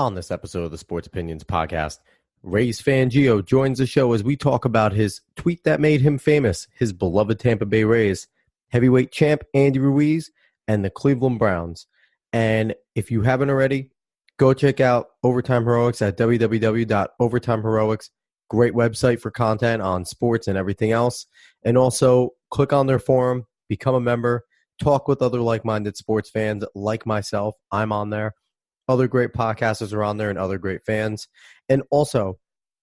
On this episode of the Sports Opinions Podcast, Rays fan Gio joins the show as we talk about his tweet that made him famous, his beloved Tampa Bay Rays, heavyweight champ Andy Ruiz, and the Cleveland Browns. And if you haven't already, go check out Overtime Heroics at www.overtimeheroics. Great website for content on sports and everything else. And also click on their forum, become a member, talk with other like-minded sports fans like myself. I'm on there. Other great podcasters are on there and other great fans. And also,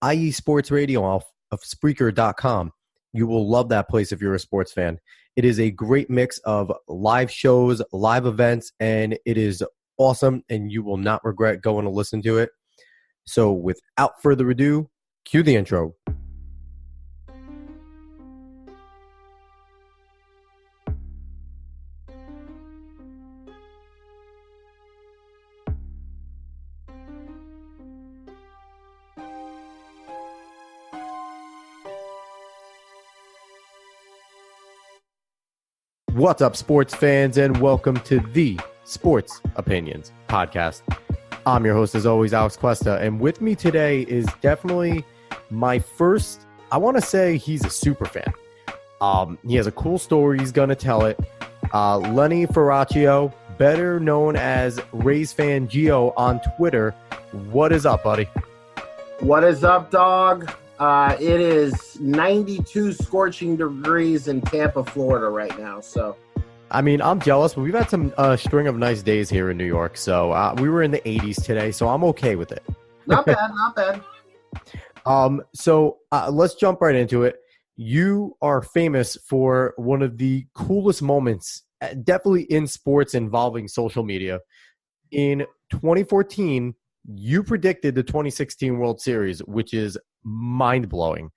IE Sports Radio off of Spreaker.com. You will love that place if you're a sports fan. It is a great mix of live shows, live events, and it is awesome, and you will not regret going to listen to it. So without further ado, cue the intro. What's up, sports fans, and welcome to the Sports Opinions Podcast. I'm your host, as always, Alex Cuesta, and with me today is definitely my first, I want to say he's a super fan. He has a cool story. He's going to tell it. Lenny Ferraccio, better known as Rays fan Gio on Twitter. What is up, buddy? What is up, dog? It is 92 scorching degrees in Tampa, Florida right now. So, I mean, I'm jealous, but we've had some string of nice days here in New York. So we were in the 80s today, so I'm okay with it. Not bad, not bad. So let's jump right into it. You are famous for one of the coolest moments, definitely in sports involving social media. In 2014, you predicted the 2016 World Series, which is mind-blowing.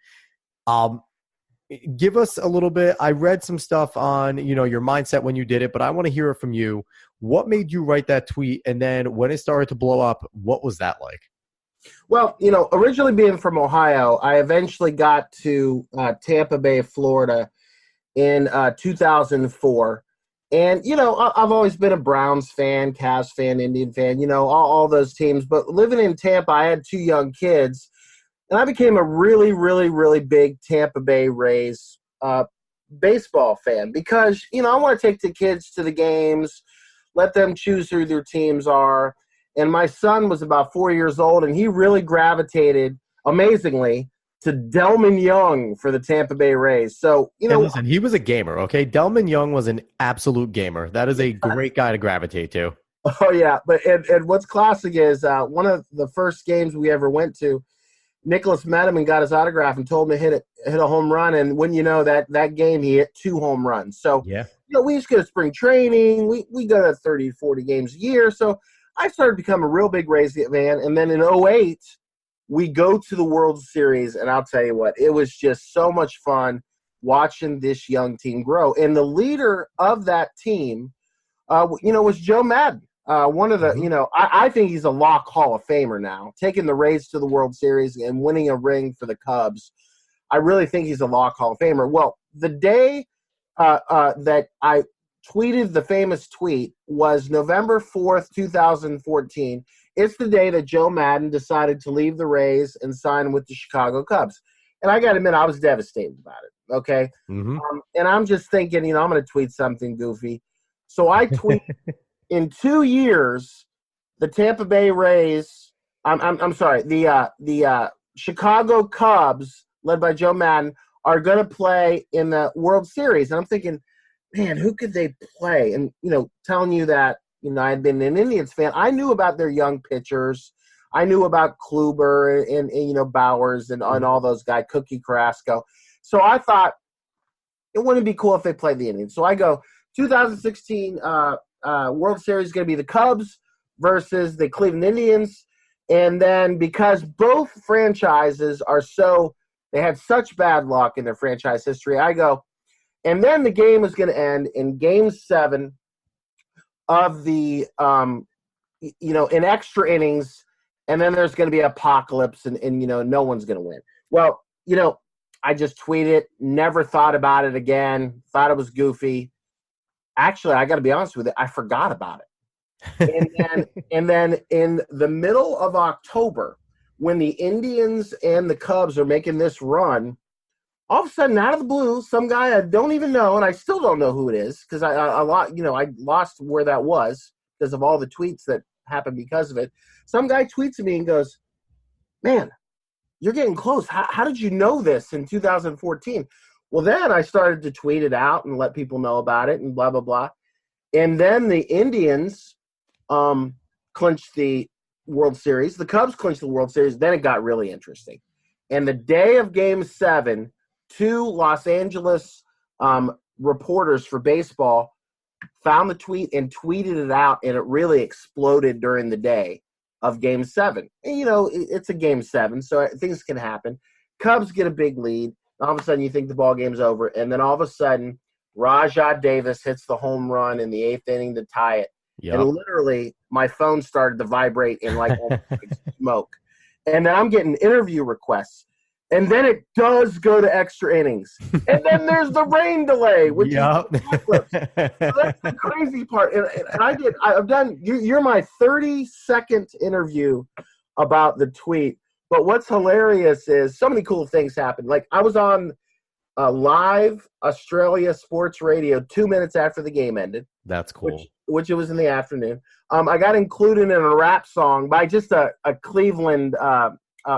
Give us a little bit. I read some stuff on, your mindset when you did it, but I want to hear it from you. What made you write that tweet? And then when it started to blow up, what was that like? Well, originally being from Ohio, I eventually got to Tampa Bay, Florida in 2004. And, I've always been a Browns fan, Cavs fan, Indian fan, all those teams. But living in Tampa, I had two young kids. And I became a really, really, really big Tampa Bay Rays baseball fan because, I want to take the kids to the games, let them choose who their teams are. And my son was about 4 years old, and he really gravitated, amazingly, to Delman Young for the Tampa Bay Rays. So, listen, he was a gamer, okay? Delman Young was an absolute gamer. That is a great guy to gravitate to. Oh, yeah. But and what's classic is one of the first games we ever went to, Nicholas met him and got his autograph and told him to hit a home run. And when that game, he hit 2 home runs. So, yeah. We used to go to spring training. We go to 30, 40 games a year. So I started to become a real big Rays fan. And then in 2008, we go to the World Series. And I'll tell you what, it was just so much fun watching this young team grow. And the leader of that team, was Joe Madden. One of the, I think he's a lock Hall of Famer now, taking the Rays to the World Series and winning a ring for the Cubs. I really think he's a lock Hall of Famer. Well, the day that I tweeted the famous tweet was November 4th, 2014. It's the day that Joe Madden decided to leave the Rays and sign with the Chicago Cubs. And I got to admit, I was devastated about it, okay? Mm-hmm. And I'm just thinking, I'm going to tweet something goofy. So I tweet in 2 years, the Tampa Bay Rays, I'm sorry, the Chicago Cubs, led by Joe Madden, are going to play in the World Series. And I'm thinking, man, who could they play? And, telling you that, I had been an Indians fan. I knew about their young pitchers. I knew about Kluber and Bowers and all those guys, Cookie Carrasco. So I thought it wouldn't be cool if they played the Indians. So I go, 2016 World Series is going to be the Cubs versus the Cleveland Indians. And then because both franchises they had such bad luck in their franchise history, I go, and then the game is going to end in Game 7 of the, in extra innings, and then there's going to be apocalypse, and no one's going to win. Well, I just tweeted, never thought about it again, thought it was goofy. Actually, I got to be honest with you, I forgot about it. And then in the middle of October, when the Indians and the Cubs are making this run, all of a sudden, out of the blue, some guy I don't even know, and I still don't know who it is because I lost where that was because of all the tweets that happened because of it. Some guy tweets at me and goes, "Man, you're getting close. How did you know this in 2014?" Well, then I started to tweet it out and let people know about it and blah, blah, blah. And then the Indians clinched the World Series. The Cubs clinched the World Series. Then it got really interesting. And the day of Game 7, 2 Los Angeles reporters for baseball found the tweet and tweeted it out, and it really exploded during the day of Game 7. And, it's a Game 7, so things can happen. Cubs get a big lead. All of a sudden, you think the ball game's over, and then all of a sudden, Rajah Davis hits the home run in the 8th inning to tie it. Yep. And literally, my phone started to vibrate in like smoke. And then I'm getting interview requests. And then it does go to extra innings. And then there's the rain delay, which is the eclipse. So that's the crazy part. And I've done, you're my 30-second interview about the tweet. But what's hilarious is so many cool things happened. Like I was on live Australia sports radio 2 minutes after the game ended. That's cool. Which it was in the afternoon. I got included in a rap song by just a Cleveland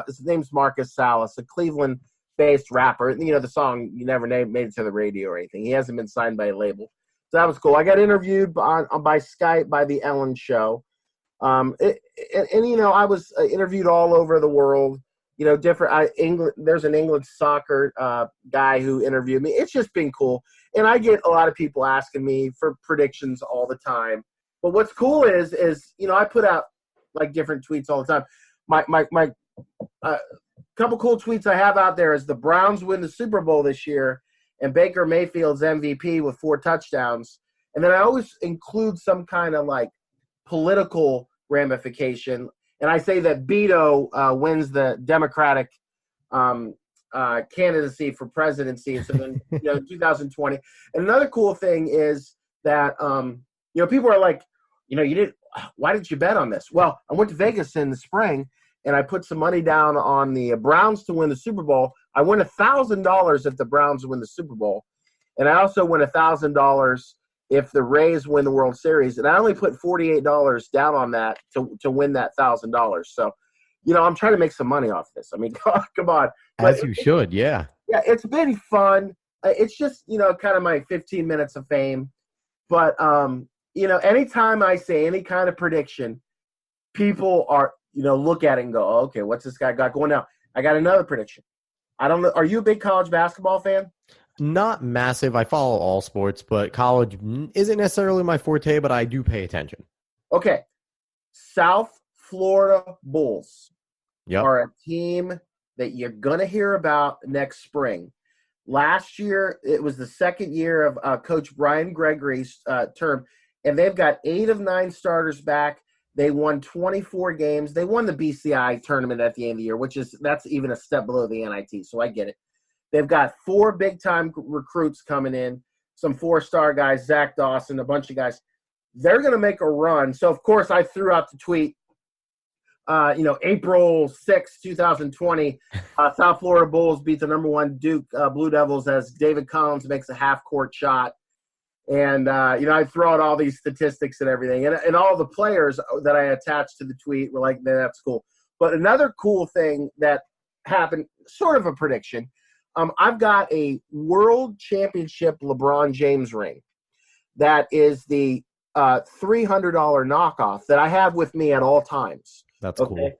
his name's Marcus Salas, a Cleveland-based rapper. The song you never made it to the radio or anything. He hasn't been signed by a label. So that was cool. I got interviewed by Skype by The Ellen Show. I was interviewed all over the world. Different. There's an England soccer guy who interviewed me. It's just been cool. And I get a lot of people asking me for predictions all the time. But what's cool is I put out like different tweets all the time. My couple cool tweets I have out there is the Browns win the Super Bowl this year and Baker Mayfield's MVP with 4 touchdowns. And then I always include some kind of like political ramification. And I say that Beto wins the Democratic candidacy for presidency. So then, 2020. And another cool thing is that, people are like, why didn't you bet on this? Well, I went to Vegas in the spring and I put some money down on the Browns to win the Super Bowl. I win $1,000 if the Browns win the Super Bowl. And I also win $1,000 if the Rays win the World Series. And I only put $48 down on that to win that $1,000. So, I'm trying to make some money off this. I mean, come on. As you should, yeah. Yeah, it's been fun. It's just, kind of my 15 minutes of fame. But, anytime I say any kind of prediction, people are – look at it and go, oh, okay, what's this guy got going now? I got another prediction. I don't know. Are you a big college basketball fan? Not massive. I follow all sports, but college isn't necessarily my forte, but I do pay attention. Okay. South Florida Bulls are a team that you're going to hear about next spring. Last year, it was the second year of Coach Brian Gregory's term, and they've got 8 of 9 starters back. They won 24 games. They won the BCI tournament at the end of the year, that's even a step below the NIT, so I get it. They've got 4 big-time recruits coming in, some 4-star guys, Zach Dawson, a bunch of guys. They're going to make a run. So, of course, I threw out the tweet, April 6, 2020, South Florida Bulls beat the number 1 Duke Blue Devils as David Collins makes a half-court shot. And, I throw out all these statistics and everything. And all the players that I attached to the tweet were like, that's cool. But another cool thing that happened, sort of a prediction, I've got a world championship LeBron James ring that is the $300 knockoff that I have with me at all times. That's cool.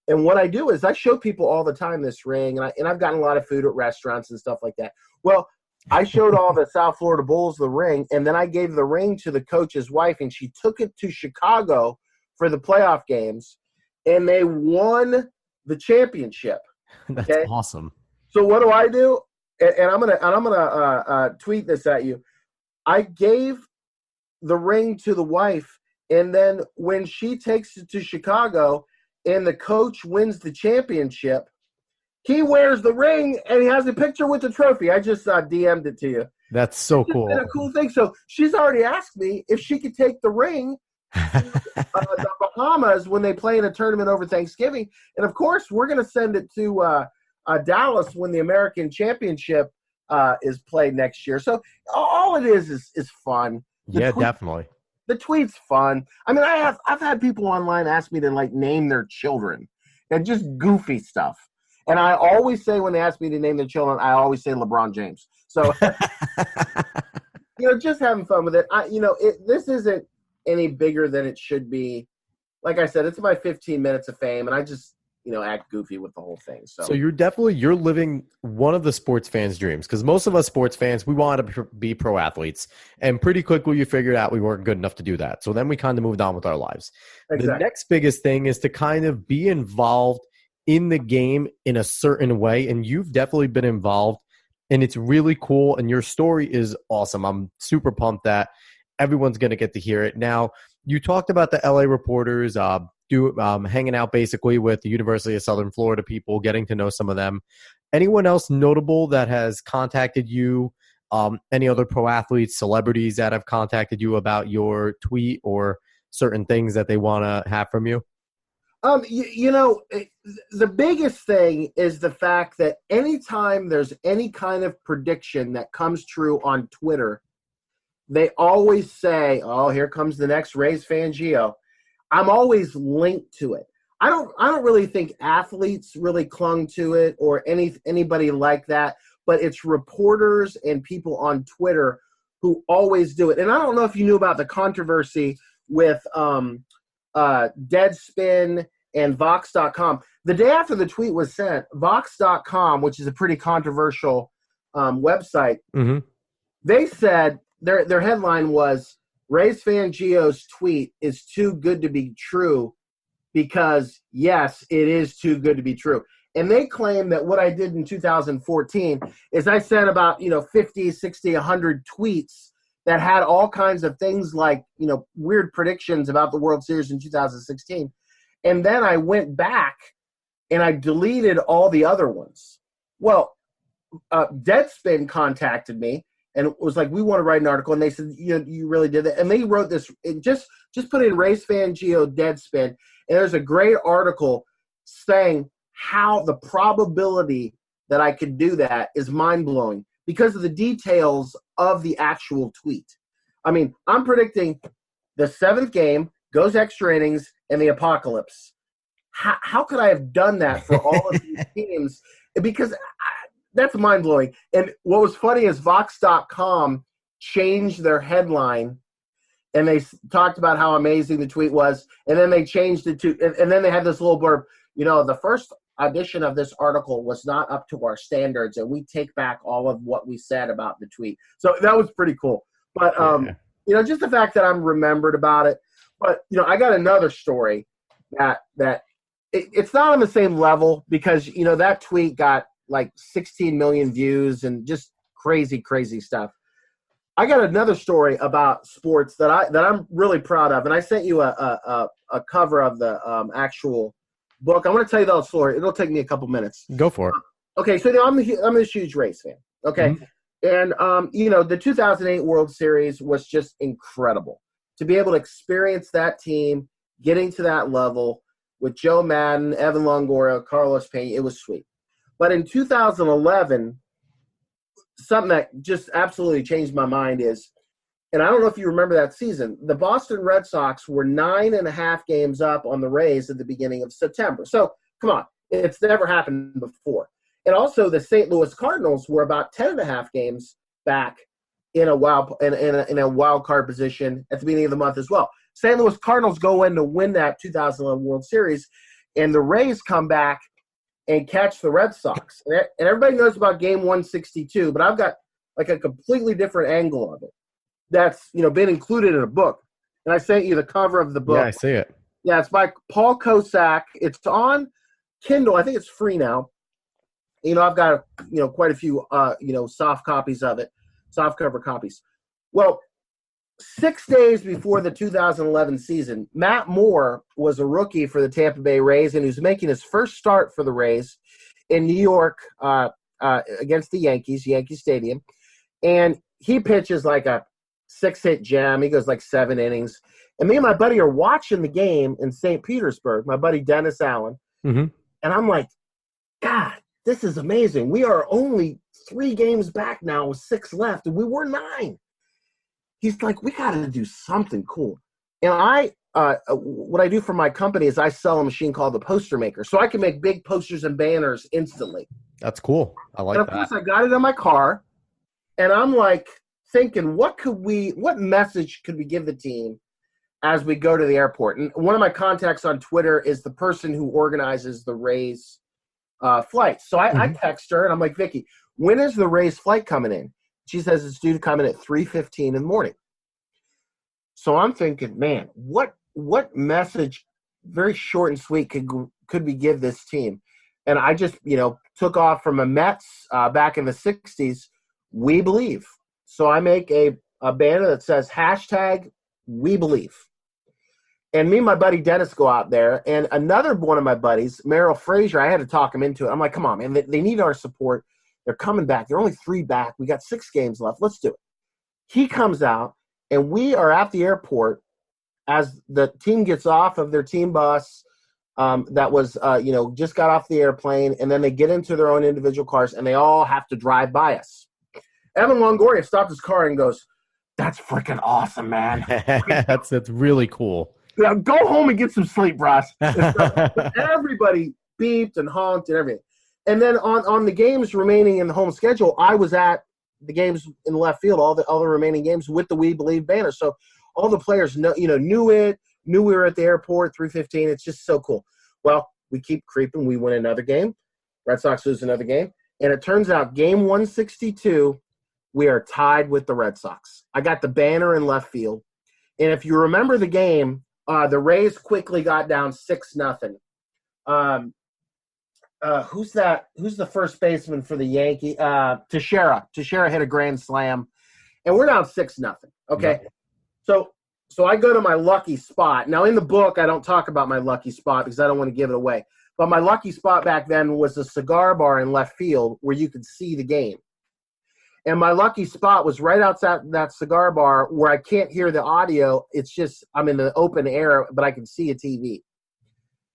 And what I do is I show people all the time this ring, and I've gotten a lot of food at restaurants and stuff like that. Well, I showed all the South Florida Bulls the ring, and then I gave the ring to the coach's wife, and she took it to Chicago for the playoff games, and they won the championship. That's awesome. So what do? And I'm gonna tweet this at you. I gave the ring to the wife, and then when she takes it to Chicago, and the coach wins the championship, he wears the ring, and he has a picture with the trophy. I just DM'd it to you. That's so cool. It's been a cool thing. So she's already asked me if she could take the ring the Bahamas when they play in a tournament over Thanksgiving. And, of course, we're going to send it to Dallas when the American Championship is played next year. So all it is fun. Definitely. The tweet's fun. I mean, I've had people online ask me to, like, name their children and just goofy stuff. And I always say when they ask me to name their children, I always say LeBron James. So, just having fun with it. This isn't any bigger than it should be. Like I said, it's my 15 minutes of fame, and I just, act goofy with the whole thing. So you're living one of the sports fans' dreams, because most of us sports fans, we wanted to be pro athletes, and pretty quickly you figured out we weren't good enough to do that. So then we kind of moved on with our lives. Exactly. The next biggest thing is to kind of be involved in the game in a certain way, and you've definitely been involved, and it's really cool, and your story is awesome. I'm super pumped that everyone's going to get to hear it. Now, you talked about the LA reporters hanging out basically with the University of Southern Florida people, getting to know some of them. Anyone else notable that has contacted you? Any other pro athletes, celebrities that have contacted you about your tweet or certain things that they want to have from you? The biggest thing is the fact that anytime there's any kind of prediction that comes true on Twitter, they always say, "Oh, here comes the next Rays Fangio." I'm always linked to it. I don't really think athletes really clung to it or anybody like that, but it's reporters and people on Twitter who always do it. And I don't know if you knew about the controversy with Deadspin and Vox.com. The day after the tweet was sent, Vox.com, which is a pretty controversial website, they said their headline was, "Rays Fangio's tweet is too good to be true," because, yes, it is too good to be true. And they claim that what I did in 2014 is I sent about 50, 60, 100 tweets that had all kinds of things like weird predictions about the World Series in 2016. And then I went back and I deleted all the other ones. Well, Deadspin contacted me and it was like, "We want to write an article." And they said, "You really did that." And they wrote this, just put in Rays Fangio Deadspin. And there's a great article saying how the probability that I could do that is mind-blowing because of the details of the actual tweet. I mean, I'm predicting the 7th game goes extra innings and the apocalypse. How could I have done that for all of these teams? Because that's mind-blowing. And what was funny is Vox.com changed their headline, and they talked about how amazing the tweet was, and then they changed it to – and then they had this little blurb, "The first edition of this article was not up to our standards, and we take back all of what we said about the tweet." So that was pretty cool. But, just the fact that I'm remembered about it. But, I got another story that it's not on the same level because, that tweet got like 16 million views and just crazy, crazy stuff. I got another story about sports that I'm really proud of. And I sent you a cover of the actual book. I'm going to tell you the whole story. It'll take me a couple minutes. Go for it. Okay. So I'm a huge Rays fan. Okay. Mm-hmm. And, the 2008 World Series was just incredible. To be able to experience that team, getting to that level with Joe Madden, Evan Longoria, Carlos Pena, it was sweet. But in 2011, something that just absolutely changed my mind is, and I don't know if you remember that season, the Boston Red Sox were 9.5 games up on the Rays at the beginning of September. So, come on, it's never happened before. And also the St. Louis Cardinals were about 10.5 games back in a wild card position at the beginning of the month as well. St. Louis Cardinals go in to win that 2011 World Series, and the Rays come back and catch the Red Sox. And everybody knows about Game 162, but I've got like a completely different angle of it that's been included in a book. And I sent you the cover of the book. Yeah, I see it. Yeah, it's by Paul Kosak. It's on Kindle. I think it's free now. I've got quite a few soft copies of it, soft cover copies. Well, 6 days before the 2011 season, Matt Moore was a rookie for the Tampa Bay Rays, and he was making his first start for the Rays in New York against the Yankees, Yankee Stadium. And he pitches like a 6-hit gem. He goes like 7 innings. And me and my buddy are watching the game in St. Petersburg, my buddy Dennis Allen. Mm-hmm. And I'm like, God, this is amazing. We are only 3 games back now with 6 left, and we were 9. He's like, we got to do something cool. And what I do for my company is I sell a machine called the Poster Maker. So I can make big posters and banners instantly. That's cool. I like that. And of course, I got it in my car, and I'm like thinking, what message could we give the team as we go to the airport? And one of my contacts on Twitter is the person who organizes the Rays flights. So I text her, and I'm like, Vicky, when is the Rays flight coming in? She says it's due to come in at 3:15 in the morning. So I'm thinking, man, what message, very short and sweet, could we give this team? And I just, took off from a Mets back in the 60s, we believe. So I make a banner that says #We Believe. And me and my buddy Dennis go out there, and another one of my buddies, Merrill Frazier, I had to talk him into it. I'm like, come on, man, they need our support. They're coming back. They're only 3 back. We got 6 games left. Let's do it. He comes out, and we are at the airport as the team gets off of their team bus that was, just got off the airplane, and then they get into their own individual cars, and they all have to drive by us. Evan Longoria stopped his car and goes, that's freaking awesome, man. That's really cool. Go home and get some sleep, Ross. Everybody beeped and honked and everything. And then on the games remaining in the home schedule, I was at the games in left field, all the remaining games with the We Believe banner. So all the players knew we were at the airport, 3:15. It's just so cool. Well, we keep creeping. We win another game. Red Sox lose another game. And it turns out game 162, we are tied with the Red Sox. I got the banner in left field. And if you remember the game, the Rays quickly got down 6-0. Who's that? Who's the first baseman for the Yankee? Teixeira. Teixeira hit a grand slam, and we're down 6-0. Okay, so I go to my lucky spot. Now in the book, I don't talk about my lucky spot because I don't want to give it away. But my lucky spot back then was a cigar bar in left field where you could see the game. And my lucky spot was right outside that cigar bar where I can't hear the audio. It's just I'm in the open air, but I can see a TV.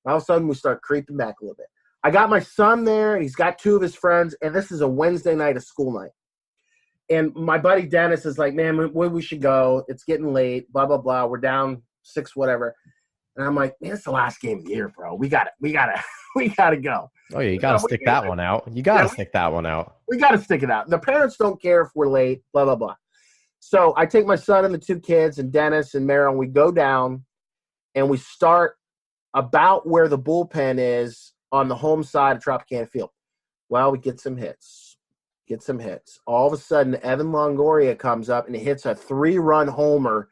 All of a sudden, we start creeping back a little bit. I got my son there, and he's got 2 of his friends, and this is a Wednesday night of school night. And my buddy Dennis is like, man, where we should go. It's getting late, blah, blah, blah. We're down 6, whatever. And I'm like, man, it's the last game of the year, bro. We got to go. Oh, yeah, you got to stick that one out. You got to stick that one out. We got to stick it out. The parents don't care if we're late, blah, blah, blah. So I take my son and the 2 kids and Dennis and Meryl, and we go down, and we start about where the bullpen is on the home side of Tropicana Field. Well, we get some hits. All of a sudden, Evan Longoria comes up and hits a 3-run homer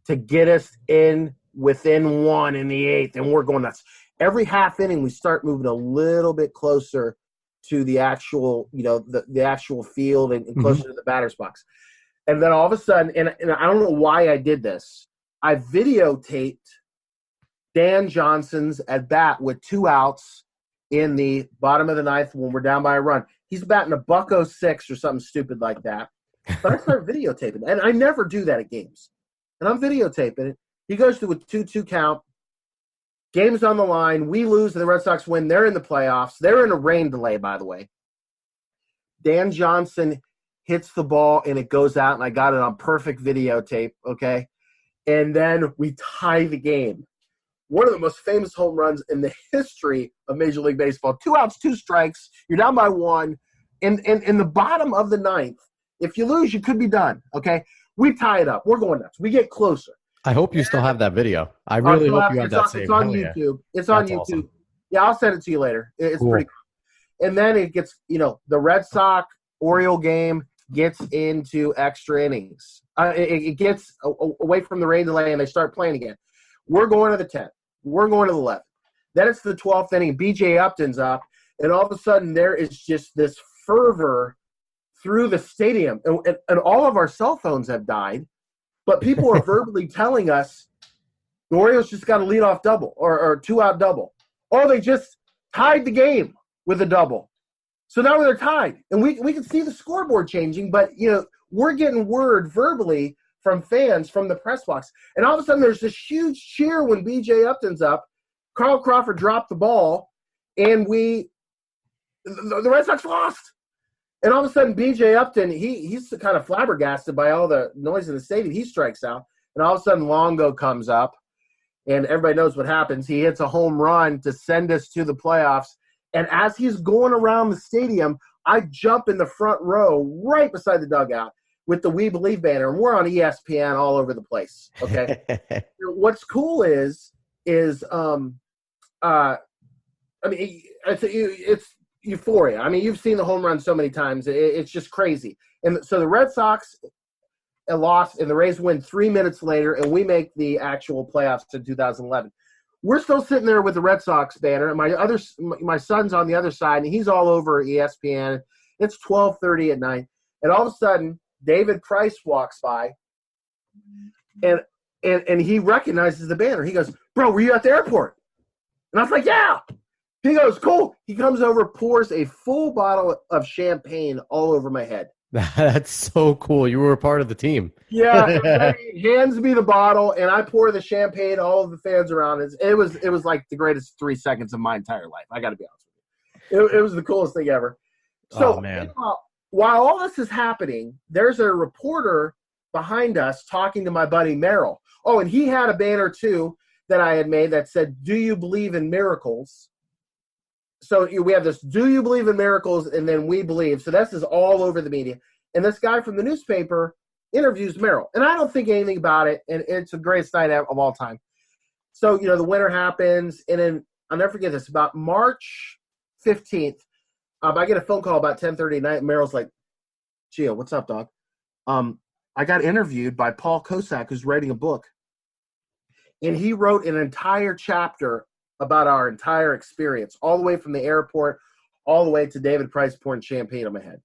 to get us in within 1 in the 8th, and we're going nuts. Every half inning, we start moving a little bit closer to the actual, the actual field and closer to the batter's box. And then all of a sudden, and I don't know why I did this, I videotaped Dan Johnson's at bat with 2 outs in the bottom of the 9th when we're down by a run. He's batting a $106 or something stupid like that. But I start videotaping, and I never do that at games. And I'm videotaping it. He goes to a 2-2 count. Game's on the line. We lose, and the Red Sox win. They're in the playoffs. They're in a rain delay, by the way. Dan Johnson hits the ball, and it goes out, and I got it on perfect videotape, okay? And then we tie the game. One of the most famous home runs in the history of Major League Baseball. 2 outs, 2 strikes. You're down by 1. In the bottom of the 9th, if you lose, you could be done, okay? We tie it up. We're going nuts. We get closer. I hope you still have that video. I really hope you have that saved. It's on YouTube. Yeah. It's on YouTube. Awesome. Yeah, I'll send it to you later. It's cool. Pretty cool. And then it gets, the Red Sox-Oriole game gets into extra innings. It gets away from the rain delay, and they start playing again. We're going to the 10th. We're going to the 11th. Then it's the 12th inning. B.J. Upton's up, and all of a sudden there is just this fervor through the stadium. And all of our cell phones have died, but people are verbally telling us the Orioles just got a leadoff double or 2-out double. Oh, they just tied the game with a double. So now they're tied. And we can see the scoreboard changing, but, we're getting word verbally from fans from the press box. And all of a sudden there's this huge cheer when B.J. Upton's up. Carl Crawford dropped the ball, and the Red Sox lost. And all of a sudden B.J. Upton, he's kind of flabbergasted by all the noise in the stadium. He strikes out. And all of a sudden Longo comes up, and everybody knows what happens. He hits a home run to send us to the playoffs. And as he's going around the stadium, I jump in the front row right beside the dugout with the We Believe banner, and we're on ESPN all over the place. Okay. What's cool is it's euphoria. I mean, you've seen the home run so many times. It's just crazy. And so the Red Sox lost, and the Rays win 3 minutes later, and we make the actual playoffs in 2011. We're still sitting there with the Red Sox banner, and my son's on the other side, and he's all over ESPN. It's 12:30 at night, and all of a sudden, David Price walks by, and he recognizes the banner. He goes, "Bro, were you at the airport?" And I was like, "Yeah." He goes, "Cool." He comes over, pours a full bottle of champagne all over my head. That's so cool. You were a part of the team. Yeah, and then he hands me the bottle, and I pour the champagne. All of the fans around us. It was like the greatest 3 seconds of my entire life. I got to be honest with you. It was the coolest thing ever. So, man. While all this is happening, there's a reporter behind us talking to my buddy Merrill. Oh, and he had a banner too that I had made that said, "Do you believe in miracles?" So we have this, "Do you believe in miracles?" and then "We believe." So this is all over the media. And this guy from the newspaper interviews Merrill. And I don't think anything about it. And it's the greatest night of all time. So, the winter happens. And then I'll never forget this. About March 15th, I get a phone call about 10:30 at night. And Merrill's like, "Gio, what's up, dog? I got interviewed by Paul Kosak, who's writing a book. And he wrote an entire chapter about our entire experience, all the way from the airport, all the way to David Price pouring champagne on my head."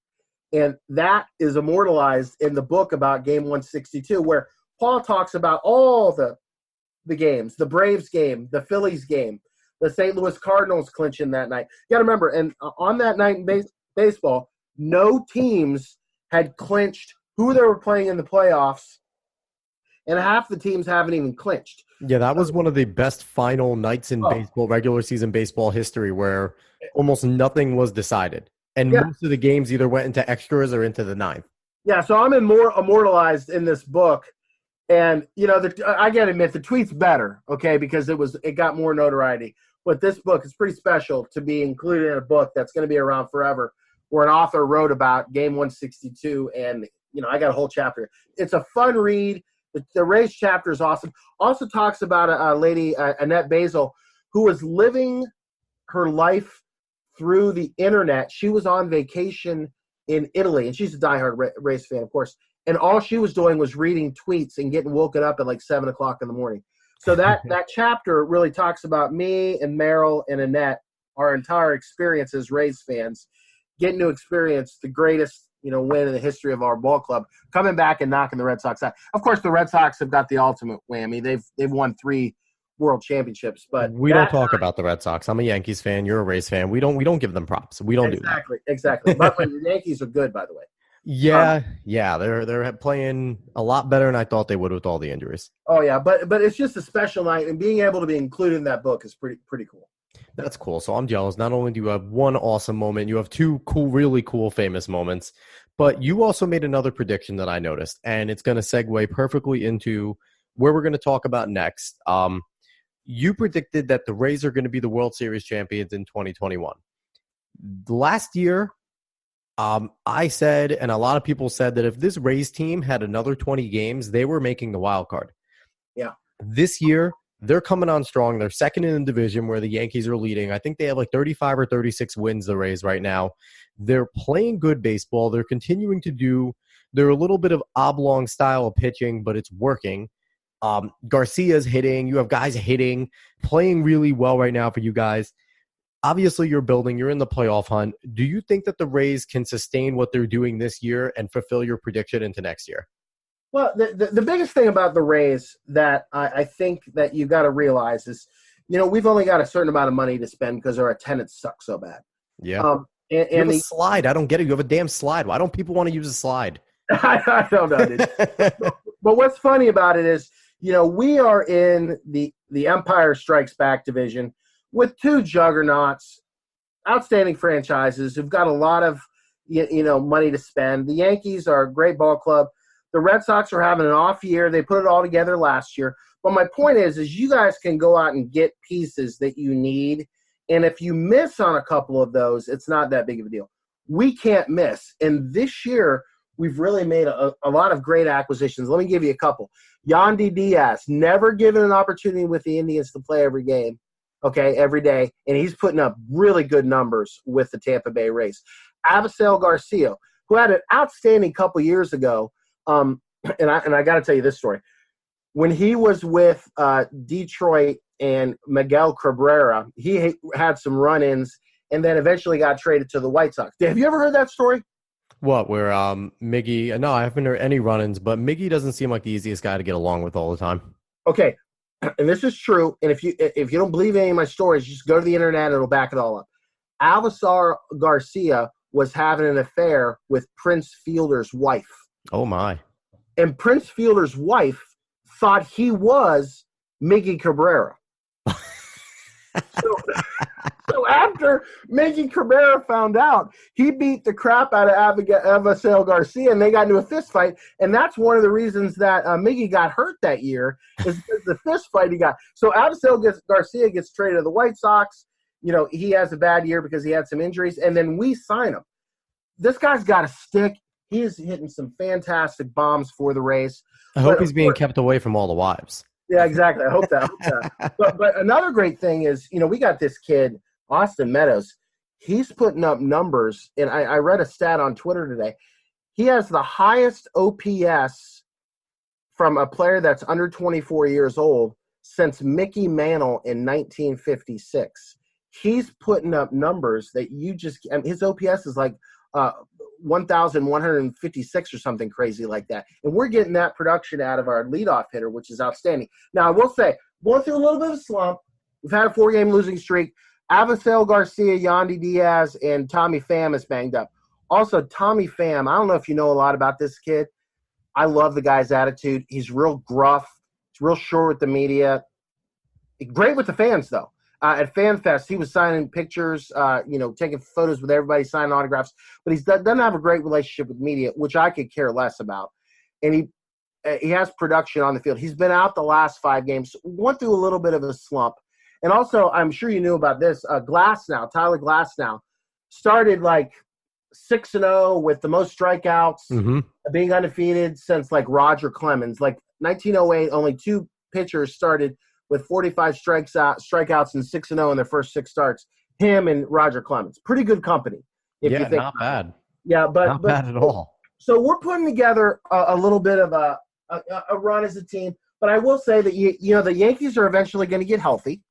And that is immortalized in the book about Game 162, where Paul talks about all the games, the Braves game, the Phillies game, the St. Louis Cardinals clinching that night. You got to remember, and on that night in baseball, no teams had clinched who they were playing in the playoffs, and half the teams haven't even clinched. Yeah, that was one of the best final nights in baseball, regular season baseball history, where almost nothing was decided. And most of the games either went into extras or into the ninth. Yeah, so I'm immortalized in this book. And, I got to admit, the tweet's better, okay, because it got more notoriety. But this book is pretty special to be included in a book that's going to be around forever, where an author wrote about Game 162, and, I got a whole chapter. It's a fun read. The Rays chapter is awesome. Also talks about a lady, Annette Basil, who was living her life through the internet. She was on vacation in Italy, and she's a diehard Rays fan, of course. And all she was doing was reading tweets and getting woken up at like 7 o'clock in the morning. So that chapter really talks about me and Merrill and Annette, our entire experience as Rays fans, getting to experience the greatest win in the history of our ball club, coming back and knocking the Red Sox out. Of course, the Red Sox have got the ultimate whammy. They've won 3 world championships, but we don't talk about the Red Sox. I'm a Yankees fan. You're a Rays fan. We don't give them props. We don't do that. Exactly. But the Yankees are good, by the way. Yeah, they're playing a lot better than I thought they would with all the injuries. Oh yeah, but it's just a special night, and being able to be included in that book is pretty cool. That's cool. So I'm jealous. Not only do you have one awesome moment, you have 2 really cool, famous moments, but you also made another prediction that I noticed, and it's going to segue perfectly into where we're going to talk about next. You predicted that the Rays are going to be the World Series champions in 2021. Last year, I said, and a lot of people said, that if this Rays team had another 20 games, they were making the wild card. Yeah. This year, they're coming on strong. They're second in the division where the Yankees are leading. I think they have like 35 or 36 wins, the Rays, right now. They're playing good baseball. They're continuing to do – they're a little bit of oblong style of pitching, but it's working. Garcia's hitting. You have guys hitting, playing really well right now for you guys. Obviously, you're building. You're in the playoff hunt. Do you think that the Rays can sustain what they're doing this year and fulfill your prediction into next year? Well, the biggest thing about the Rays that I think that you got to realize is, we've only got a certain amount of money to spend because our attendance sucks so bad. Yeah. And you have a slide. I don't get it. You have a damn slide. Why don't people want to use a slide? I don't know, dude. But what's funny about it is, we are in the Empire Strikes Back division with two juggernauts, outstanding franchises who've got a lot of money to spend. The Yankees are a great ball club. The Red Sox are having an off year. They put it all together last year. But my point is you guys can go out and get pieces that you need. And if you miss on a couple of those, it's not that big of a deal. We can't miss. And this year, we've really made a lot of great acquisitions. Let me give you a couple. Yandy Diaz, never given an opportunity with the Indians to play every game, every day. And he's putting up really good numbers with the Tampa Bay Rays. Avisail Garcia, who had an outstanding couple years ago. And I got to tell you this story. When he was with Detroit and Miguel Cabrera, he had some run-ins and then eventually got traded to the White Sox. Have you ever heard that story? What, where Miggy – no, I haven't heard any run-ins, but Miggy doesn't seem like the easiest guy to get along with all the time. Okay, and this is true, and if you don't believe any of my stories, just go to the internet and it'll back it all up. Avisail Garcia was having an affair with Prince Fielder's wife. Oh, my. And Prince Fielder's wife thought he was Miggy Cabrera. So after Miggy Cabrera found out, he beat the crap out of Avisail Garcia, and they got into a fist fight. And that's one of the reasons that Miggy got hurt that year is because the fist fight he got. So Avisail Garcia gets traded to the White Sox. He has a bad year because he had some injuries, and then we sign him. This guy's got a stick. He is hitting some fantastic bombs for the Rays. I hope he's being kept away from all the wives. Yeah, exactly. I hope that. But another great thing is, we got this kid, Austin Meadows. He's putting up numbers, and I read a stat on Twitter today. He has the highest OPS from a player that's under 24 years old since Mickey Mantle in 1956. He's putting up numbers that his OPS is like 1,156 or something crazy like that. And we're getting that production out of our leadoff hitter, which is outstanding. Now, I will say, going through a little bit of a slump. We've had a 4-game losing streak. Avisail Garcia, Yandy Diaz, and Tommy Pham is banged up. Also, Tommy Pham, I don't know if you know a lot about this kid. I love the guy's attitude. He's real gruff. He's real short with the media. Great with the fans, though. At FanFest, he was signing pictures, taking photos with everybody, signing autographs. But he doesn't have a great relationship with media, which I could care less about. And he has production on the field. He's been out the last 5 games. Went through a little bit of a slump. And also, I'm sure you knew about this. Tyler Glasnow, started like 6-0 with the most strikeouts, being undefeated since like Roger Clemens. Like 1908, only 2 pitchers started with 45 strikeouts and 6-0 in their first 6 starts. Him and Roger Clemens. Pretty good company. If you think not bad. Yeah, but not bad at all. So we're putting together a little bit of a run as a team. But I will say that the Yankees are eventually going to get healthy,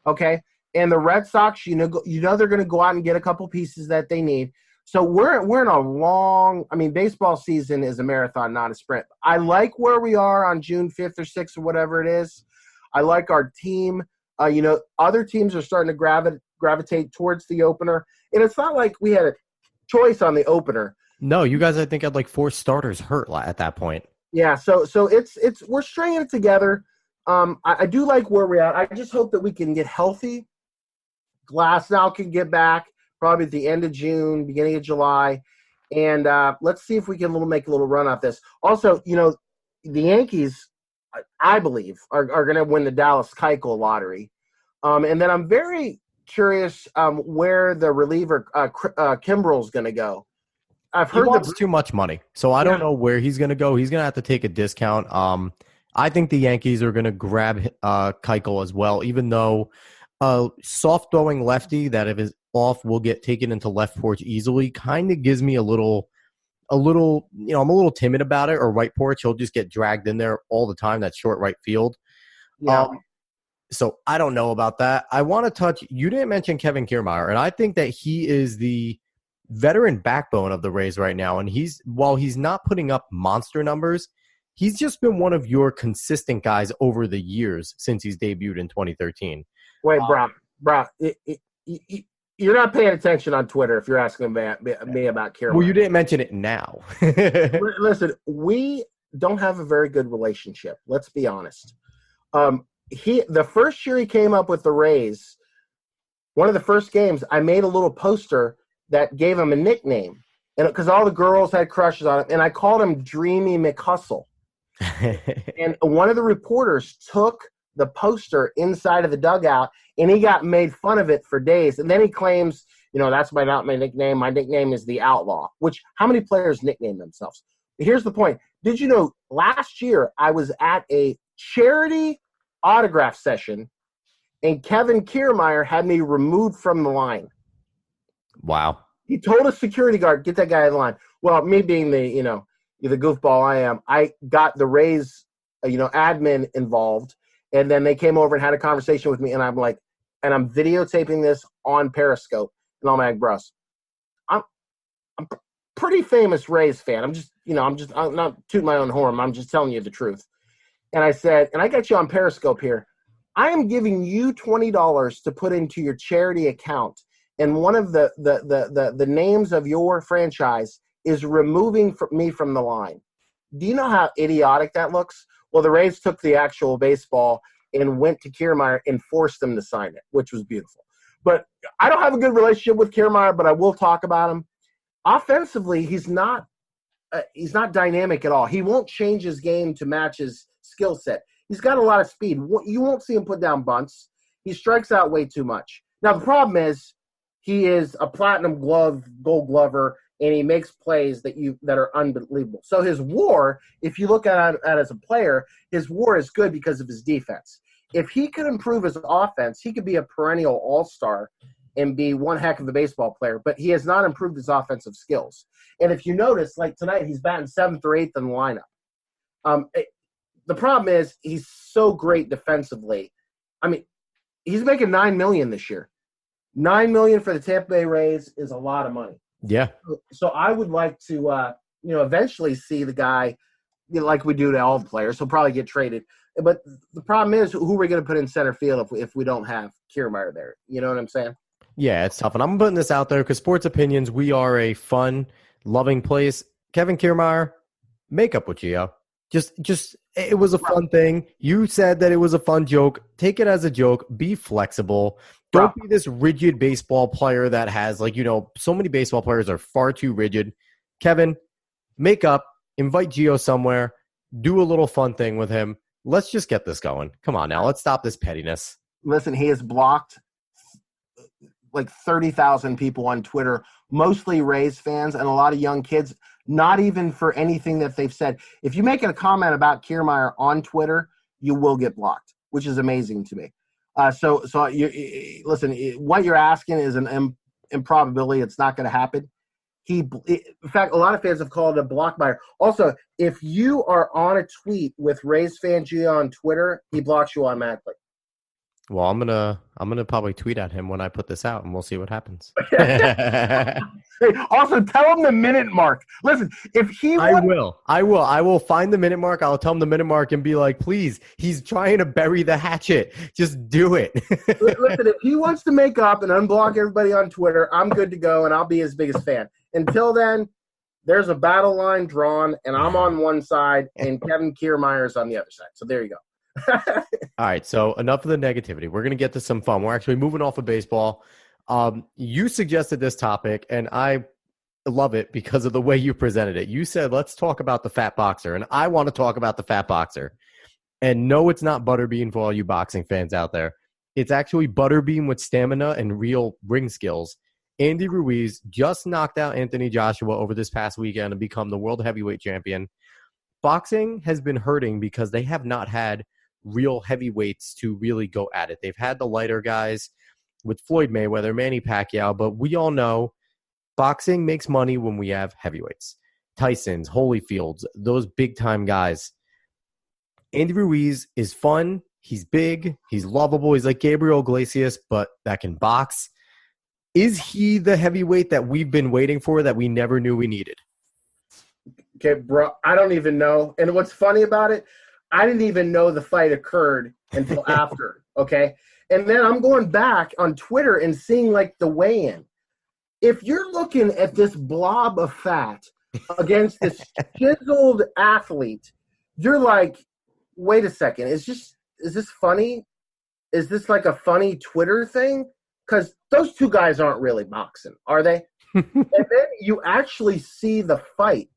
okay? And the Red Sox, they're going to go out and get a couple pieces that they need. So we're in a long. I mean, baseball season is a marathon, not a sprint. I like where we are on June 5th or 6th or whatever it is. I like our team. Other teams are starting to gravitate towards the opener. And it's not like we had a choice on the opener. No, you guys, I think, had like 4 starters hurt at that point. Yeah, so it's we're stringing it together. I do like where we're at. I just hope that we can get healthy. Glasnow can get back probably at the end of June, beginning of July. And let's see if we can make a little run off this. Also, the Yankees, I believe, are going to win the Dallas Keuchel lottery. And then I'm very curious where the reliever Kimbrel's going to go. I've heard he wants too much money, so I don't know where he's going to go. He's going to have to take a discount. I think the Yankees are going to grab Keuchel as well, even though soft throwing lefty that if is off will get taken into left porch easily. Kind of gives me a little. I'm a little timid about it. Or right porch, he'll just get dragged in there all the time. That short right field. Yeah. So I don't know about that. I want to touch. You didn't mention Kevin Kiermaier, and I think that he is the veteran backbone of the Rays right now. And while he's not putting up monster numbers, he's just been one of your consistent guys over the years since he's debuted in 2013. Wait, Brock, you're not paying attention on Twitter if you're asking me about Kiermaier. Well, you didn't mention it now. Listen, we don't have a very good relationship. Let's be honest. The first year he came up with the Rays, one of the first games, I made a little poster that gave him a nickname, and because all the girls had crushes on him, and I called him Dreamy McHustle. And one of the reporters took the poster inside of the dugout, and he got made fun of it for days. And then he claims, that's not my nickname. My nickname is the Outlaw, which how many players nickname themselves? Here's the point. Did you know last year I was at a charity autograph session, and Kevin Kiermaier had me removed from the line. Wow. He told a security guard, get that guy out of the line. Well, me being the goofball I am, I got the Rays, admin involved, and then they came over and had a conversation with me, and I'm like, and I'm videotaping this on Periscope, and I'm like, bros, I'm pretty famous Rays fan. I'm not tooting my own horn. I'm just telling you the truth. And I said, and I got you on Periscope here. I am giving you $20 to put into your charity account, and one of the names of your franchise is removing me from the line. Do you know how idiotic that looks? Well, the Rays took the actual baseball and went to Kiermaier and forced him to sign it, which was beautiful. But I don't have a good relationship with Kiermaier, but I will talk about him. Offensively, he's not dynamic at all. He won't change his game to match his skill set. He's got a lot of speed. You won't see him put down bunts. He strikes out way too much. Now, the problem is he is a platinum gold glover, and he makes plays that are unbelievable. So his WAR, if you look at it as a player, his WAR is good because of his defense. If he could improve his offense, he could be a perennial all-star and be one heck of a baseball player, but he has not improved his offensive skills. And if you notice, like tonight, he's batting 7th or 8th in the lineup. The problem is he's so great defensively. I mean, he's making $9 million this year. $9 million for the Tampa Bay Rays is a lot of money. Yeah. So I would like to, eventually see the guy, like we do to all players. He'll probably get traded. But the problem is, who are we going to put in center field if we don't have Kiermaier there? You know what I'm saying? Yeah, it's tough. And I'm putting this out there because Sports Opinions, we are a fun, loving place. Kevin Kiermaier, make up with Gio. Just it was a fun thing. You said that it was a fun joke. Take it as a joke. Be flexible. Don't be this rigid baseball player that has, so many baseball players are far too rigid. Kevin, make up. Invite Gio somewhere. Do a little fun thing with him. Let's just get this going. Come on now. Let's stop this pettiness. Listen, he has blocked like 30,000 people on Twitter, mostly Rays fans and a lot of young kids, not even for anything that they've said. If you make a comment about Kiermaier on Twitter, you will get blocked, which is amazing to me. So listen, what you're asking is an improbability. It's not going to happen. In fact, a lot of fans have called it a block buyer. Also, if you are on a tweet with Rays Fan Gio on Twitter, he blocks you automatically. Well, I'm gonna probably tweet at him when I put this out, and we'll see what happens. Hey, also, tell him the minute mark. Listen, if he I will find the minute mark. I'll tell him the minute mark and be like, please, he's trying to bury the hatchet. Just do it. Listen, if he wants to make up and unblock everybody on Twitter, I'm good to go, and I'll be his biggest fan. Until then, there's a battle line drawn, and I'm on one side, and Kevin Kiermaier's on the other side. So there you go. All right, so enough of the negativity. We're going to get to some fun. We're actually moving off of baseball. You suggested this topic, and I love it because of the way you presented it. You said, let's talk about the fat boxer, and I want to talk about the fat boxer. And no, it's not Butterbean for all you boxing fans out there. It's actually Butterbean with stamina and real ring skills. Andy Ruiz just knocked out Anthony Joshua over this past weekend and become the world heavyweight champion. Boxing has been hurting because they have not had real heavyweights to really go at it. They've had the lighter guys with Floyd Mayweather, Manny Pacquiao, but we all know boxing makes money when we have heavyweights. Tyson's, Holyfields, those big-time guys. Andy Ruiz is fun. He's big. He's lovable. He's like Gabriel Iglesias, but that can box. Is he the heavyweight that we've been waiting for that we never knew we needed? Okay, bro, I don't even know. And what's funny about it, I didn't even know the fight occurred until after, okay? And then I'm going back on Twitter and seeing, like, the weigh-in. If you're looking at this blob of fat against this chiseled athlete, you're like, wait a second, is this funny? Is this like a funny Twitter thing? Because those two guys aren't really boxing, are they? And then you actually see the fight.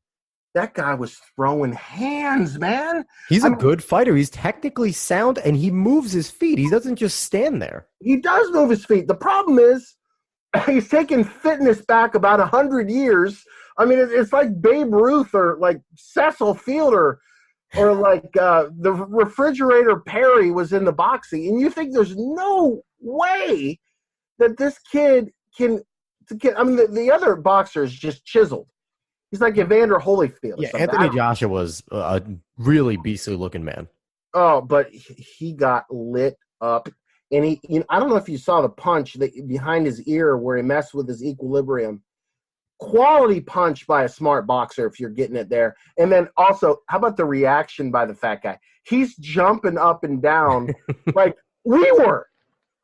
That guy was throwing hands, man. He's a good fighter. He's technically sound, and he moves his feet. He doesn't just stand there. He does move his feet. The problem is he's taken fitness back about 100 years. I mean, it's like Babe Ruth or like Cecil Fielder or like the refrigerator Perry was in the boxing. And you think there's no way that this kid can I mean, the other boxer is just chiseled. He's like Evander Holyfield. Yeah, Anthony Joshua was a really beastly-looking man. Oh, but he got lit up. And I don't know if you saw the punch behind his ear where he messed with his equilibrium. Quality punch by a smart boxer if you're getting it there. And then also, how about the reaction by the fat guy? He's jumping up and down like we were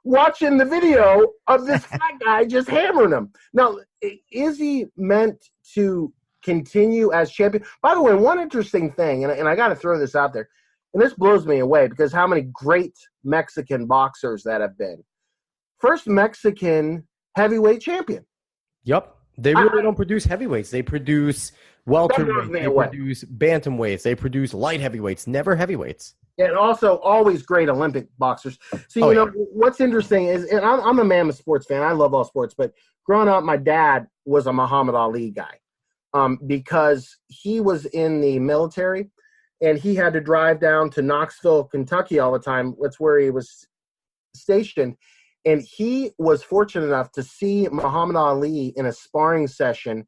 watching the video of this fat guy just hammering him. Now, is he meant to continue as champion? By the way, one interesting thing, and I got to throw this out there, and this blows me away because how many great Mexican boxers that have been. First Mexican heavyweight champion. Yep. They really don't produce heavyweights. They produce welterweights. They produce bantamweights. They produce light heavyweights, never heavyweights. And also always great Olympic boxers. So, what's interesting is, and I'm a mammoth sports fan. I love all sports. But growing up, my dad was a Muhammad Ali guy because he was in the military. And he had to drive down to Knoxville, Kentucky all the time. That's where he was stationed. And he was fortunate enough to see Muhammad Ali in a sparring session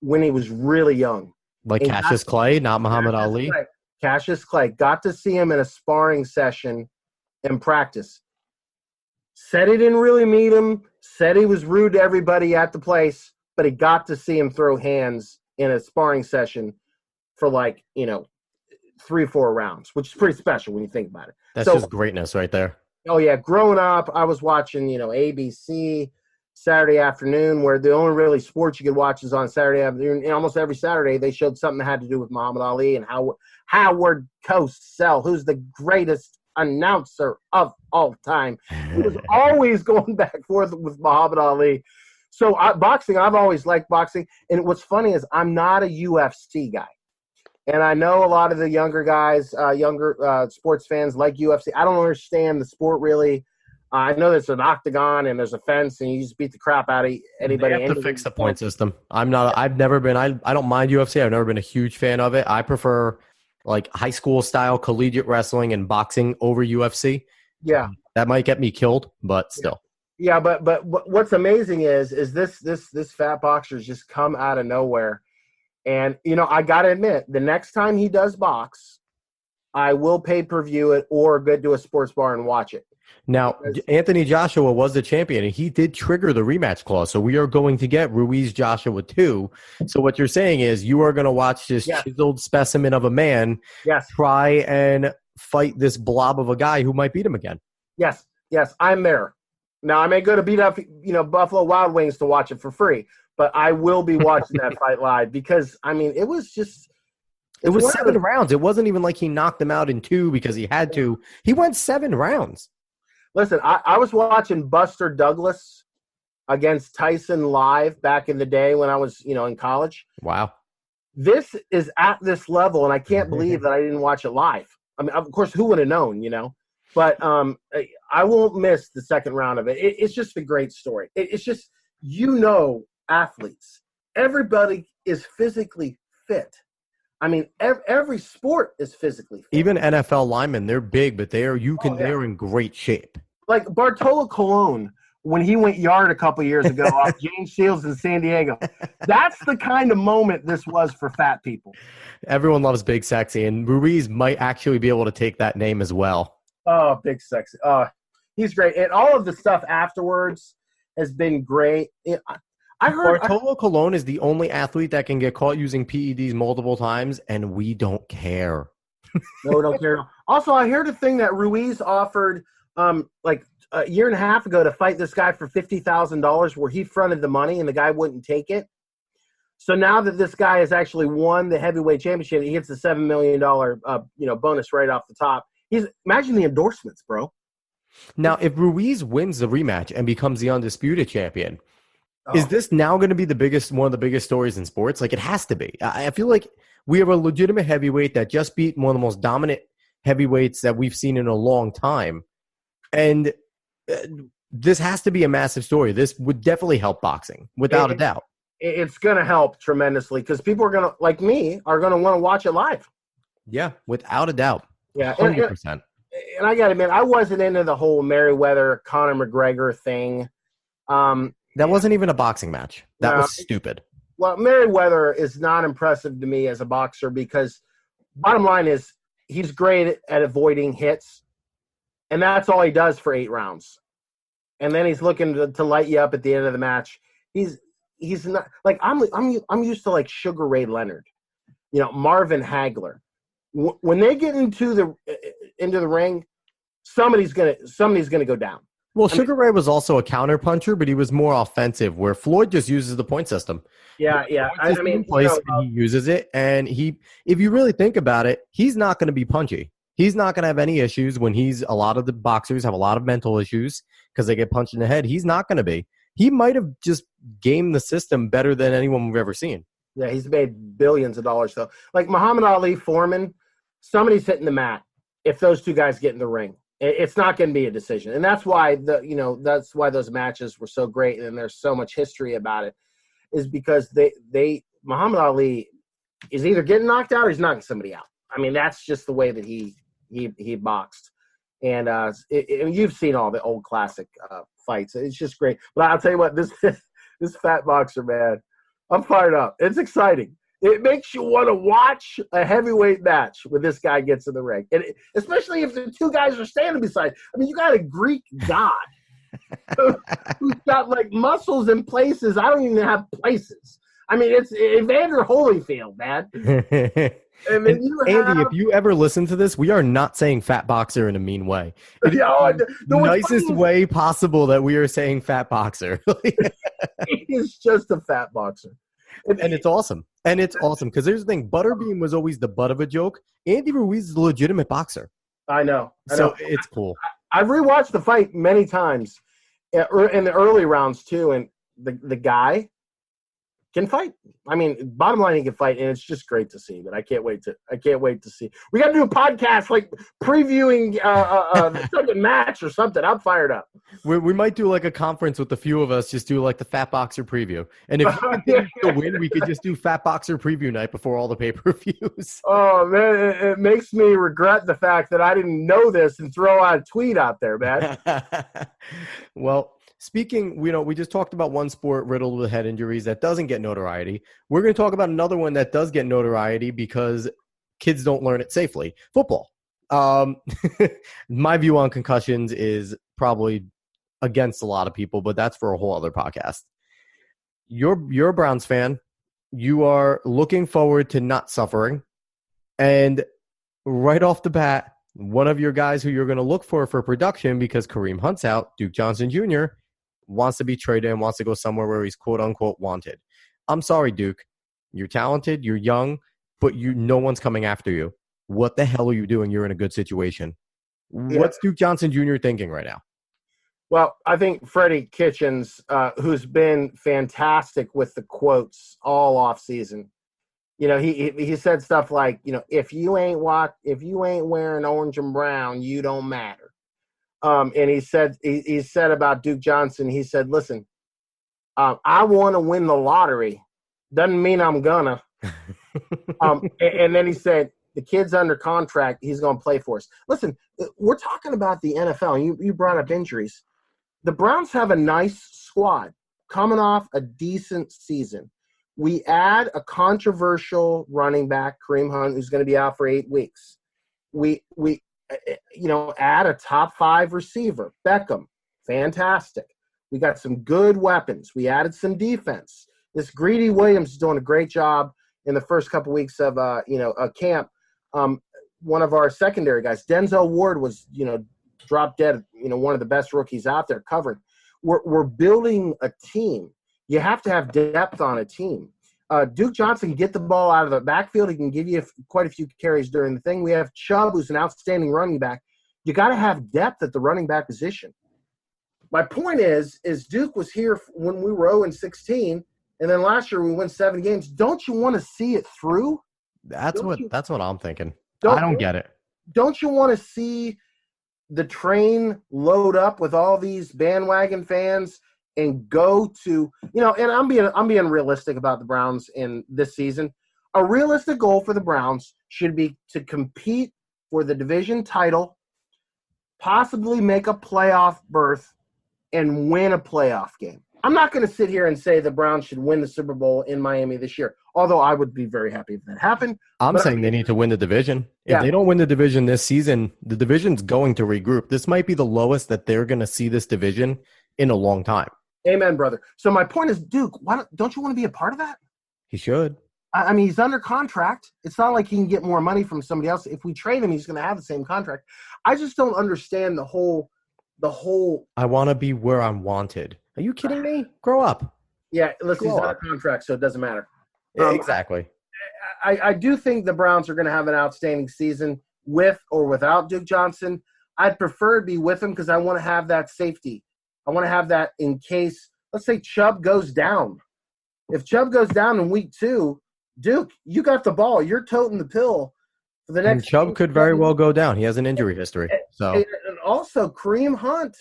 when he was really young. Like Cassius Clay, not Muhammad Ali? Cassius Clay. Got to see him in a sparring session in practice. Said he didn't really meet him. Said he was rude to everybody at the place. But he got to see him throw hands in a sparring session for 3 or 4 rounds, which is pretty special when you think about it. That's just greatness right there. Oh, yeah. Growing up, I was watching, ABC Saturday afternoon, where the only really sports you could watch is on Saturday afternoon. And almost every Saturday, they showed something that had to do with Muhammad Ali and Howard Cosell, who's the greatest announcer of all time. He was always going back and forth with Muhammad Ali. So boxing, I've always liked boxing. And what's funny is I'm not a UFC guy. And I know a lot of the younger guys, sports fans like UFC. I don't understand the sport really. I know there's an octagon and there's a fence and you just beat the crap out of anybody. They have to fix the point system. I don't mind UFC. I've never been a huge fan of it. I prefer like high school style collegiate wrestling and boxing over UFC. Yeah. That might get me killed, but still. Yeah, but what's amazing is this fat boxer's just come out of nowhere. And, I got to admit, the next time he does box, I will pay-per-view it or go to a sports bar and watch it. Now, Anthony Joshua was the champion, and he did trigger the rematch clause. So we are going to get Ruiz Joshua 2. So what you're saying is you are going to watch this chiseled specimen of a man try and fight this blob of a guy who might beat him again. Yes, I'm there. Now, I may go to beat up, Buffalo Wild Wings to watch it for free. But I will be watching that fight live because, I mean, it was 7 rounds. It wasn't even like he knocked him out in 2 because he had to. He went 7 rounds. Listen, I was watching Buster Douglas against Tyson live back in the day when I was, in college. Wow. This is at this level, and I can't believe that I didn't watch it live. I mean, of course, who would have known, But I won't miss the second round of it. It's just a great story. It's just, athletes. Everybody is physically fit. I mean, every sport is physically fit. Even NFL linemen, they're big, but they're in great shape. Like Bartolo Colon, when he went yard a couple years ago off James Shields in San Diego. That's the kind of moment this was for fat people. Everyone loves Big Sexy, and Ruiz might actually be able to take that name as well. Oh, Big Sexy. He's great. And all of the stuff afterwards has been great. I heard Bartolo Colon is the only athlete that can get caught using PEDs multiple times, and we don't care. No, we don't care. Also, I heard a thing that Ruiz offered like a year and a half ago to fight this guy for $50,000 where he fronted the money and the guy wouldn't take it. So now that this guy has actually won the heavyweight championship, he gets the $7 million bonus right off the top. Imagine the endorsements, bro. Now, if Ruiz wins the rematch and becomes the undisputed champion, is Oh. this now going to be one of the biggest stories in sports? Like, it has to be. I feel like we have a legitimate heavyweight that just beat one of the most dominant heavyweights that we've seen in a long time. And this has to be a massive story. This would definitely help boxing, without a doubt. It's going to help tremendously because people are going to, like me, are going to want to watch it live. Yeah, without a doubt. Yeah, 100%. And I got to admit, I wasn't into the whole Mayweather Conor McGregor thing. That wasn't even a boxing match. That was stupid. Well, Mayweather is not impressive to me as a boxer because bottom line is he's great at avoiding hits, and that's all he does for 8 rounds. And then he's looking to light you up at the end of the match. He's not like I'm used to like Sugar Ray Leonard, Marvin Hagler. When they get into the ring, somebody's gonna go down. Well, Sugar Ray was also a counter puncher, but he was more offensive. Where Floyd just uses the point system. Yeah. I mean, he uses it, and if you really think about it, he's not going to be punchy. He's not going to have any issues when a lot of the boxers have a lot of mental issues because they get punched in the head. He's not going to be. He might have just gamed the system better than anyone we've ever seen. Yeah, he's made billions of dollars, though. Like Muhammad Ali, Foreman, somebody's hitting the mat if those two guys get in the ring. It's not going to be a decision. And that's why that's why those matches were so great and there's so much history about it, is because Muhammad Ali is either getting knocked out or he's knocking somebody out. I mean, that's just the way that he boxed. And you've seen all the old classic fights. It's just great. But I'll tell you what, this fat boxer, man, I'm fired up. It's exciting. It makes you want to watch a heavyweight match when this guy gets in the ring. And especially if the two guys are standing beside. I mean, you got a Greek god who's got like muscles in places. I don't even have places. I mean, it's Evander Holyfield, man. I mean, Andy, if you ever listen to this, we are not saying fat boxer in a mean way. It is the nicest way possible that we are saying fat boxer. He's just a fat boxer. And it's awesome. And it's awesome because here's the thing. Butterbean was always the butt of a joke. Andy Ruiz is a legitimate boxer. I know. So it's cool. I've rewatched the fight many times in the early rounds too, and the guy can fight. I mean, bottom line, he can fight, and it's just great to see. But I can't wait to see. We got to do a podcast like previewing the second match or something. I'm fired up. We might do like a conference with a few of us, just do like the Fat Boxer preview. And if you continue to win, we could just do Fat Boxer preview night before all the pay-per-views. Oh man, it makes me regret the fact that I didn't know this and throw out a tweet out there, man. Well. Speaking, we just talked about one sport riddled with head injuries that doesn't get notoriety. We're going to talk about another one that does get notoriety because kids don't learn it safely. Football. My view on concussions is probably against a lot of people, but that's for a whole other podcast. You're a Browns fan. You are looking forward to not suffering. And right off the bat, one of your guys who you're going to look for production because Kareem Hunt's out, Duke Johnson Jr., wants to be traded and wants to go somewhere where he's quote-unquote wanted. I'm sorry, Duke. You're talented. You're young, but no one's coming after you. What the hell are you doing? You're in a good situation. Yeah. What's Duke Johnson Jr. thinking right now? Well, I think Freddie Kitchens, who's been fantastic with the quotes all off season, he said stuff like, if you ain't wearing orange and brown, you don't matter. And he said about Duke Johnson, he said, listen, I want to win the lottery. Doesn't mean I'm gonna. And then he said, the kid's under contract. He's going to play for us. Listen, we're talking about the NFL. You brought up injuries. The Browns have a nice squad coming off a decent season. We add a controversial running back, Kareem Hunt, who's going to be out for 8 weeks. We add a top 5 receiver, Beckham, fantastic. We got some good weapons. We added some defense. This Greedy Williams is doing a great job in the first couple weeks of camp. One of our secondary guys, Denzel Ward, was dropped dead. One of the best rookies out there covering. We're building a team. You have to have depth on a team. Duke Johnson can get the ball out of the backfield. He can give you quite a few carries during the thing. We have Chubb, who's an outstanding running back. You got to have depth at the running back position. My point is Duke was here when we were 0-16, and then last year we won 7 games. Don't you want to see it through? That's what I'm thinking. I don't get it. Don't you want to see the train load up with all these bandwagon fans and go to, and I'm being realistic about the Browns in this season. A realistic goal for the Browns should be to compete for the division title, possibly make a playoff berth, and win a playoff game. I'm not going to sit here and say the Browns should win the Super Bowl in Miami this year, although I would be very happy if that happened. I'm saying they need to win the division. If they don't win the division this season, the division's going to regroup. This might be the lowest that they're going to see this division in a long time. Amen, brother. So my point is, Duke, don't you want to be a part of that? He should. I mean, he's under contract. It's not like he can get more money from somebody else. If we trade him, he's going to have the same contract. I just don't understand the whole. I want to be where I'm wanted. Are you kidding me? Grow up. Yeah, listen, he's under contract, so it doesn't matter. Yeah, exactly. I do think the Browns are going to have an outstanding season with or without Duke Johnson. I'd prefer to be with him because I want to have that safety. I want to have that in case, let's say Chubb goes down. If Chubb goes down in week 2, Duke, you got the ball. You're toting the pill for the next. And Chubb could very well go down. He has an injury history. And also, Kareem Hunt,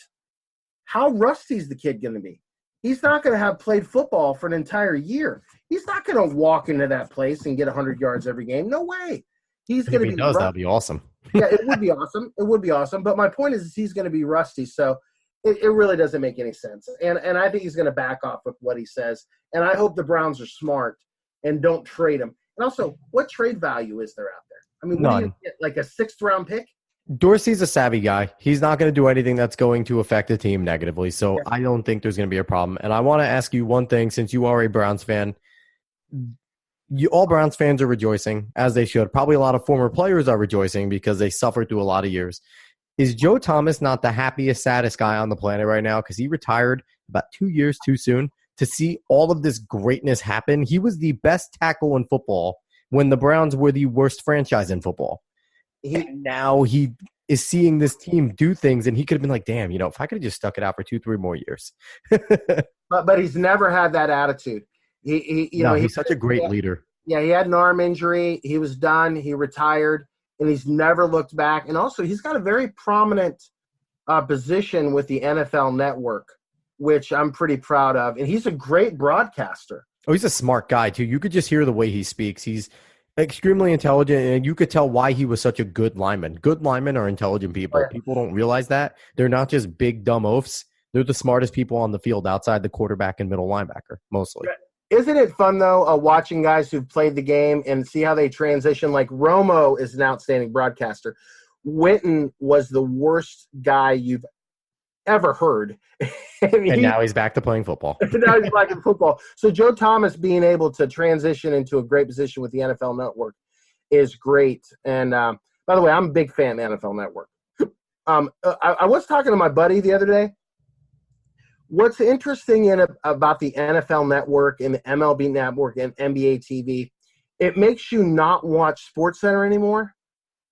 how rusty is the kid going to be? He's not going to have played football for an entire year. He's not going to walk into that place and get 100 yards every game. No way. He's going to be. If he does, that'd be awesome. Yeah, it would be awesome. It would be awesome. But my point is he's going to be rusty. So it really doesn't make any sense. And I think he's going to back off with what he says. And I hope the Browns are smart and don't trade him. And also, what trade value is there out there? I mean, what do you get, like a 6th-round pick? Dorsey's a savvy guy. He's not going to do anything that's going to affect the team negatively. So I don't think there's going to be a problem. And I want to ask you one thing, since you are a Browns fan. All Browns fans are rejoicing, as they should. Probably a lot of former players are rejoicing because they suffered through a lot of years. Is Joe Thomas not the happiest, saddest guy on the planet right now? Because he retired about 2 years too soon. To see all of this greatness happen, he was the best tackle in football when the Browns were the worst franchise in football. And now he is seeing this team do things, and he could have been like, damn, if I could have just stuck it out for 2-3 more years. but he's never had that attitude. He's such a great leader. Yeah, he had an arm injury. He was done. He retired, and he's never looked back. And also, he's got a very prominent position with the NFL Network, which I'm pretty proud of. And he's a great broadcaster. Oh, he's a smart guy, too. You could just hear the way he speaks. He's extremely intelligent, and you could tell why he was such a good lineman. Good linemen are intelligent people. Yeah. People don't realize that. They're not just big, dumb oafs. They're the smartest people on the field outside the quarterback and middle linebacker, mostly. Isn't it fun, though, watching guys who've played the game and see how they transition? Like Romo is an outstanding broadcaster. Witten was the worst guy you've ever heard. and now he's back to playing football. Now he's back in football. So Joe Thomas being able to transition into a great position with the NFL Network is great. And by the way, I'm a big fan of the NFL Network. I was talking to my buddy the other day. What's interesting about the NFL Network and the MLB Network and NBA TV, it makes you not watch SportsCenter anymore.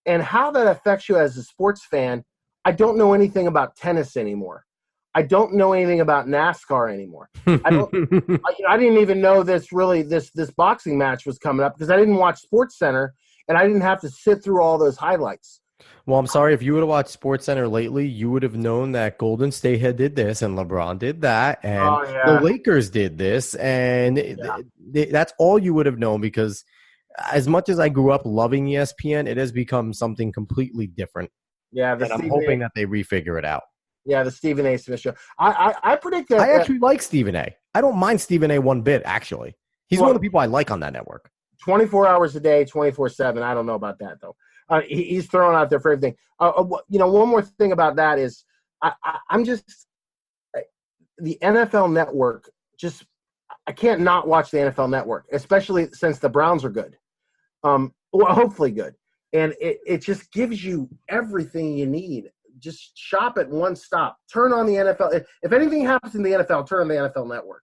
And how that affects you as a sports fan, I don't know anything about tennis anymore. I don't know anything about NASCAR anymore. I didn't even know this boxing match was coming up because I didn't watch SportsCenter and I didn't have to sit through all those highlights. Well, I'm sorry. If you would have watched SportsCenter lately, you would have known that Golden State did this and LeBron did that and the Lakers did this. And that's all you would have known, because as much as I grew up loving ESPN, it has become something completely different. Yeah, and I'm hoping that they refigure it out. Yeah, the Stephen A. Smith show. I predict that. I actually like Stephen A. I don't mind Stephen A. one bit, actually. He's one of the people I like on that network. 24 hours a day, 24/7. I don't know about that, though. He's thrown out there for everything. One more thing about that is I'm just the NFL Network. I can't not watch the NFL Network, especially since the Browns are good. Hopefully good, and it just gives you everything you need. Just shop at one stop. Turn on the NFL. If anything happens in the NFL, turn on the NFL Network.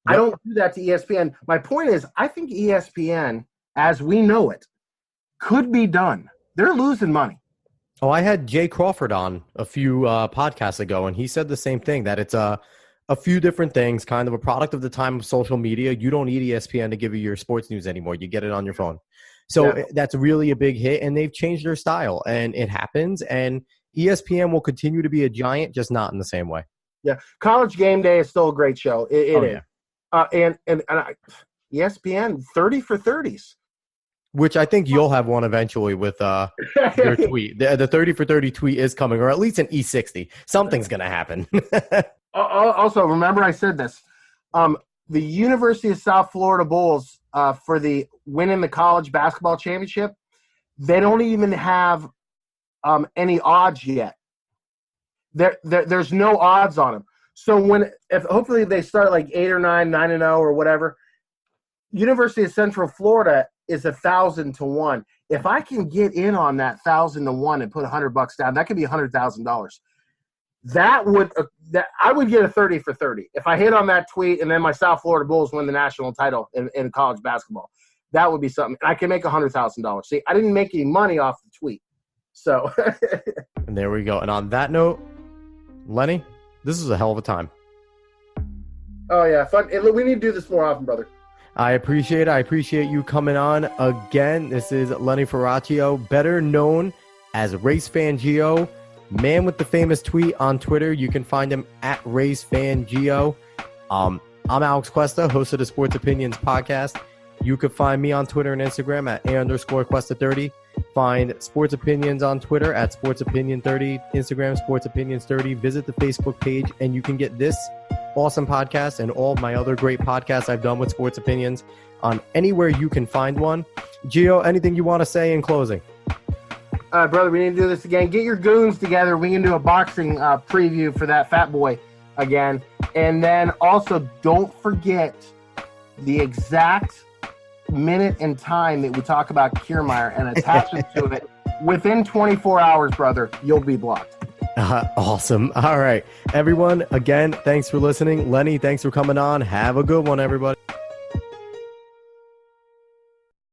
I don't do that to ESPN. My point is, I think ESPN, as we know it, could be done. They're losing money. Oh, I had Jay Crawford on a few podcasts ago, and he said the same thing, that it's a few different things, kind of a product of the time of social media. You don't need ESPN to give you your sports news anymore. You get it on your phone. So that's really a big hit, and they've changed their style, and it happens. And ESPN will continue to be a giant, just not in the same way. Yeah, College Game Day is still a great show. It is. Yeah. And ESPN 30 for 30s. Which I think you'll have one eventually with your tweet. The 30 for 30 tweet is coming, or at least an E60. Something's going to happen. Also, remember I said this. The University of South Florida Bulls, for the winning the college basketball championship, they don't even have any odds yet. There's no odds on them. So if hopefully they start like 8 or 9, 9-0 or whatever, University of Central Florida is 1,000 to 1. If I can get in on that 1,000 to 1 and put $100 down, that could be $100,000. I would get a 30 for 30 if I hit on that tweet, and then my South Florida Bulls win the national title in college basketball. That would be something. I can make $100,000. See, I didn't make any money off the tweet, so. And there we go. And on that note, Lenny, this is a hell of a time. Oh yeah, fun. We need to do this more often, brother. I appreciate it. I appreciate you coming on again. This is Lenny Ferraccio, better known as Race Fan Geo, man with the famous tweet on Twitter. You can find him at Race Fan Geo. I'm Alex Cuesta, host of the Sports Opinions podcast. You can find me on Twitter and Instagram at @A_Cuesta30. Find Sports Opinions on Twitter at SportsOpinion30, Instagram Sports Opinions 30. Visit the Facebook page, and you can get this awesome podcast and all of my other great podcasts I've done with Sports Opinions on anywhere you can find one. Gio, anything you want to say in closing? Brother, we need to do this again. Get your goons together. We can do a boxing preview for that fat boy again. And then also don't forget the exact minute and time that we talk about Kiermaier and attach it to it. Within 24 hours, brother, you'll be blocked. Awesome. All right. Everyone, again, thanks for listening. Lenny, thanks for coming on. Have a good one, everybody.